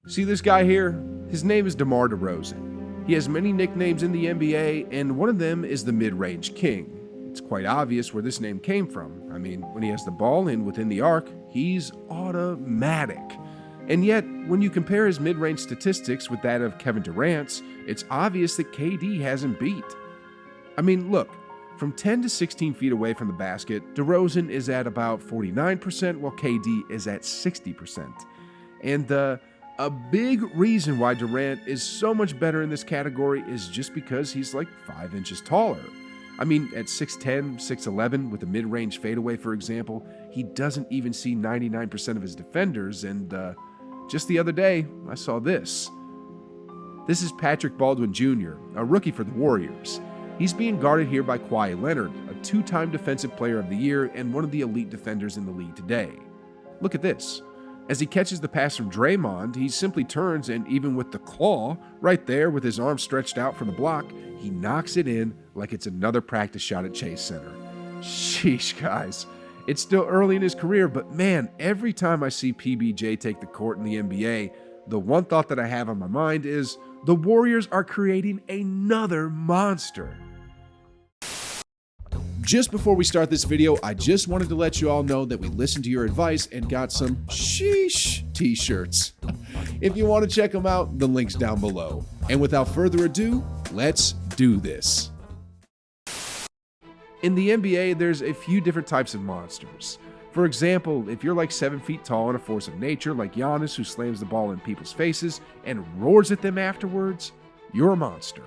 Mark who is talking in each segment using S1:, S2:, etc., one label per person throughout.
S1: See this guy here? His name is DeMar DeRozan. He has many nicknames in the NBA, and one of them is the Mid-Range King. It's quite obvious where this name came from. I mean, when he has the ball in within the arc, he's automatic. And yet, when you compare his mid-range statistics with that of Kevin Durant's, it's obvious that KD hasn't beat. I mean, look, from 10 to 16 feet away from the basket, DeRozan is at about 49%, while KD is at 60%. And a big reason why Durant is so much better in this category is just because he's like 5 inches taller. I mean, at 6'10", 6'11", with a mid-range fadeaway, for example, he doesn't even see 99% of his defenders, and just the other day, I saw this. This is Patrick Baldwin Jr., a rookie for the Warriors. He's being guarded here by Kawhi Leonard, a 2-time Defensive Player of the Year and one of the elite defenders in the league today. Look at this. As he catches the pass from Draymond, he simply turns and even with the claw, right there with his arm stretched out for the block, he knocks it in like it's another practice shot at Chase Center. Sheesh, guys. It's still early in his career, but man, every time I see PBJ take the court in the NBA, the one thought that I have on my mind is the Warriors are creating another monster. Just before we start this video, I just wanted to let you all know that we listened to your advice and got some sheesh t-shirts. If you want to check them out, the link's down below. And without further ado, let's do this. In the NBA, there's a few different types of monsters. For example, if you're like 7 feet tall and a force of nature like Giannis, who slams the ball in people's faces and roars at them afterwards, you're a monster.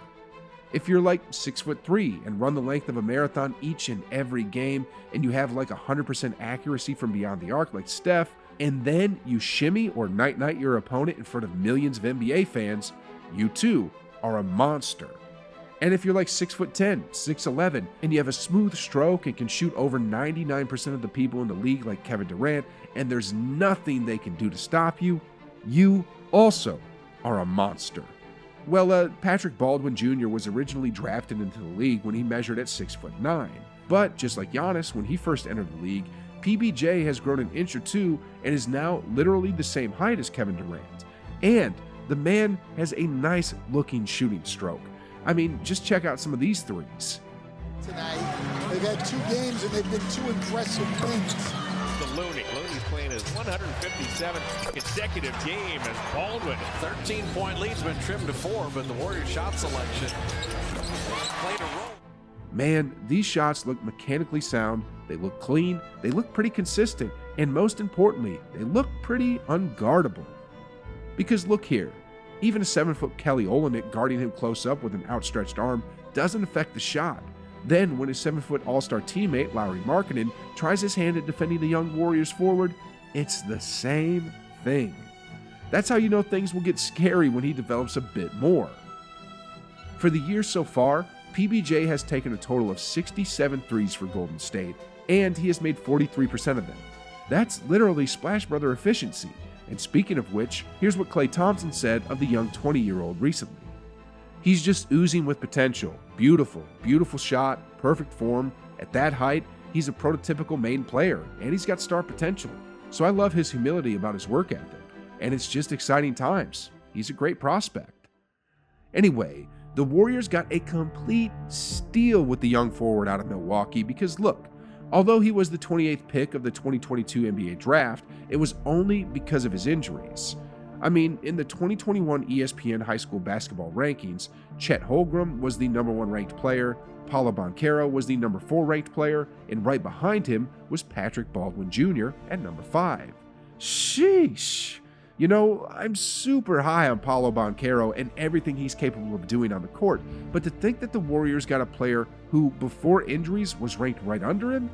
S1: If you're like 6'3" and run the length of a marathon each and every game, and you have like 100% accuracy from beyond the arc like STEPH, and then you shimmy or night-night your opponent in front of millions of NBA fans, you too are a monster. And if you're like 6'10", 6'11", and you have a smooth stroke and can shoot over 99% of the people in the league like Kevin Durant, and there's nothing they can do to stop you, you also are a monster. Well, Patrick Baldwin Jr. was originally drafted into the league when he measured at 6'9". But just like Giannis, when he first entered the league, PBJ has grown an inch or two and is now literally the same height as Kevin Durant. And the man has a nice looking shooting stroke. I mean, just check out some of these threes.
S2: Tonight, they've had 2 games and they've been 2 impressive wins.
S3: Looney's playing his 157th consecutive game as Baldwin. 13-point lead's been trimmed to 4, but the Warriors shot selection played a role.
S1: Man, these shots look mechanically sound, they look clean, they look pretty consistent, and most importantly, they look pretty unguardable. Because look here, even a 7-foot Kelly Olynyk guarding him close up with an outstretched arm doesn't affect the shot. Then, when his 7-foot all-star teammate, Lauri Markkanen, tries his hand at defending the young Warriors forward, it's the same thing. That's how you know things will get scary when he develops a bit more. For the year so far, PBJ has taken a total of 67 threes for Golden State, and he has made 43% of them. That's literally Splash Brother efficiency. And speaking of which, here's what Klay Thompson said of the young 20-year-old recently. He's just oozing with potential. Beautiful, beautiful shot, perfect form. At that height, he's a prototypical main player, and he's got star potential. So I love his humility about his work ethic, and it's just exciting times. He's a great prospect. Anyway, the Warriors got a complete steal with the young forward out of Milwaukee because look, although he was the 28th pick of the 2022 NBA draft, it was only because of his injuries. I mean, in the 2021 ESPN high school basketball rankings, Chet Holmgren was the number 1 ranked player, Paolo Banchero was the number 4 ranked player, and right behind him was Patrick Baldwin Jr. at number 5. Sheesh! You know, I'm super high on Paolo Banchero and everything he's capable of doing on the court, but to think that the Warriors got a player who, before injuries, was ranked right under him?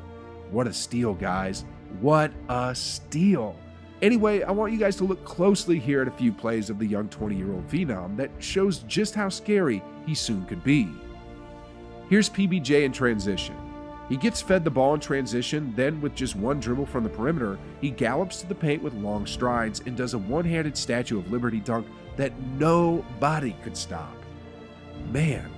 S1: What a steal, guys. What a steal. Anyway, I want you guys to look closely here at a few plays of the young 20-year-old phenom that shows just how scary he soon could be. Here's PBJ in transition. He gets fed the ball in transition, then with just one dribble from the perimeter, he gallops to the paint with long strides and does a one-handed Statue of Liberty dunk that nobody could stop. Man,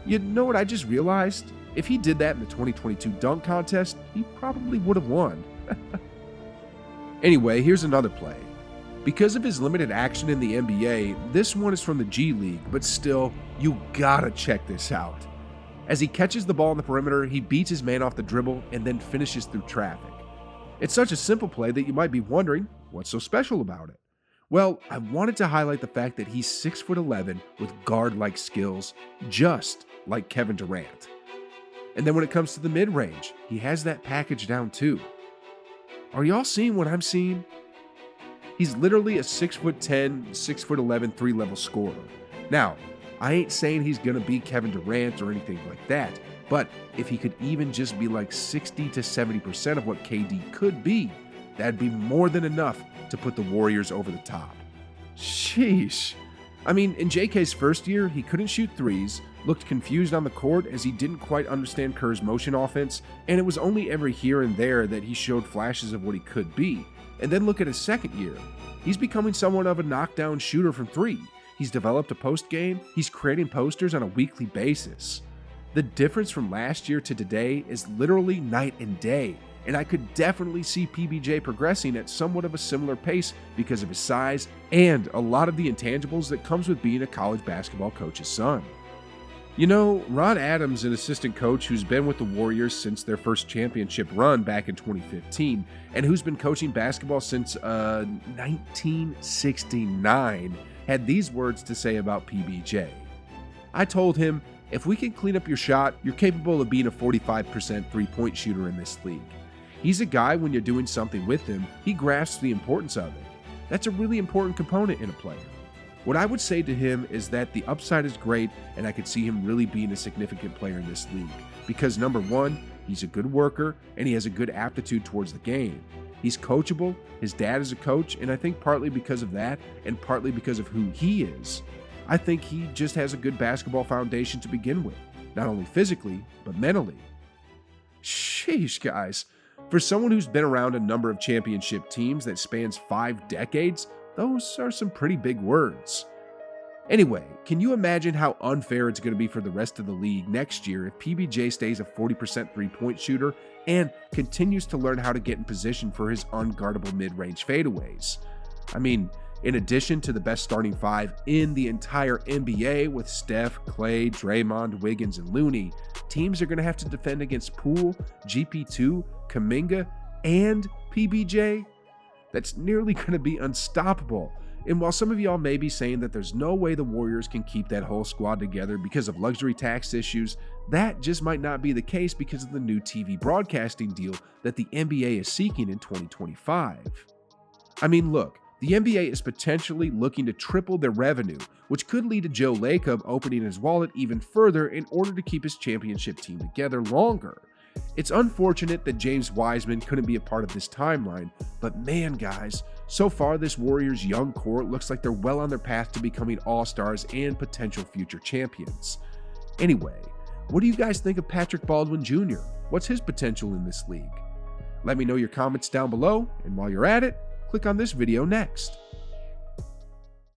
S1: you know what I just realized? If he did that in the 2022 dunk contest, he probably would have won. Anyway, here's another play. Because of his limited action in the NBA, this one is from the G League, but still, you gotta check this out. As he catches the ball on the perimeter, he beats his man off the dribble and then finishes through traffic. It's such a simple play that you might be wondering, what's so special about it? Well, I wanted to highlight the fact that he's 6'11" with guard-like skills, just like Kevin Durant. And then when it comes to the mid-range, he has that package down too. Are y'all seeing what I'm seeing? He's literally a 6'10", 6'11", 3-level scorer. Now, I ain't saying he's gonna be Kevin Durant or anything like that, but if he could even just be like 60 to 70% of what KD could be, that'd be more than enough to put the Warriors over the top. Sheesh. I mean, in JK's first year, he couldn't shoot threes, looked confused on the court as he didn't quite understand Kerr's motion offense, and it was only every here and there that he showed flashes of what he could be. And then look at his second year. He's becoming somewhat of a knockdown shooter from three. He's developed a post game, he's creating posters on a weekly basis. The difference from last year to today is literally night and day, and I could definitely see PBJ progressing at somewhat of a similar pace because of his size and a lot of the intangibles that comes with being a college basketball coach's son. You know, Ron Adams, an assistant coach who's been with the Warriors since their first championship run back in 2015, and who's been coaching basketball since 1969, had these words to say about PBJ. I told him, if we can clean up your shot, you're capable of being a 45% three-point shooter in this league. He's a guy, when you're doing something with him, he grasps the importance of it. That's a really important component in a player. What I would say to him is that the upside is great, and I could see him really being a significant player in this league. Because number one, he's a good worker, and he has a good aptitude towards the game. He's coachable, his dad is a coach, and I think partly because of that, and partly because of who he is, I think he just has a good basketball foundation to begin with. Not only physically, but mentally. Sheesh, guys. For someone who's been around a number of championship teams that spans 5 decades, those are some pretty big words. Anyway, can you imagine how unfair it's going to be for the rest of the league next year if PBJ stays a 40% three-point shooter and continues to learn how to get in position for his unguardable mid-range fadeaways? I mean, in addition to the best starting 5 in the entire NBA with Steph, Clay, Draymond, Wiggins, and Looney, teams are going to have to defend against Poole, GP2, Kuminga, and PBJ? That's nearly going to be unstoppable. And while some of y'all may be saying that there's no way the Warriors can keep that whole squad together because of luxury tax issues, that just might not be the case because of the new TV broadcasting deal that the NBA is seeking in 2025. I mean, look, the NBA is potentially looking to triple their revenue, which could lead to Joe Lacob opening his wallet even further in order to keep his championship team together longer. It's unfortunate that James Wiseman couldn't be a part of this timeline, but man, guys, so far this Warriors young core looks like they're well on their path to becoming all-stars and potential future champions. Anyway, what do you guys think of Patrick Baldwin Jr.? What's his potential in this league? Let me know your comments down below, and while you're at it, click on this video next.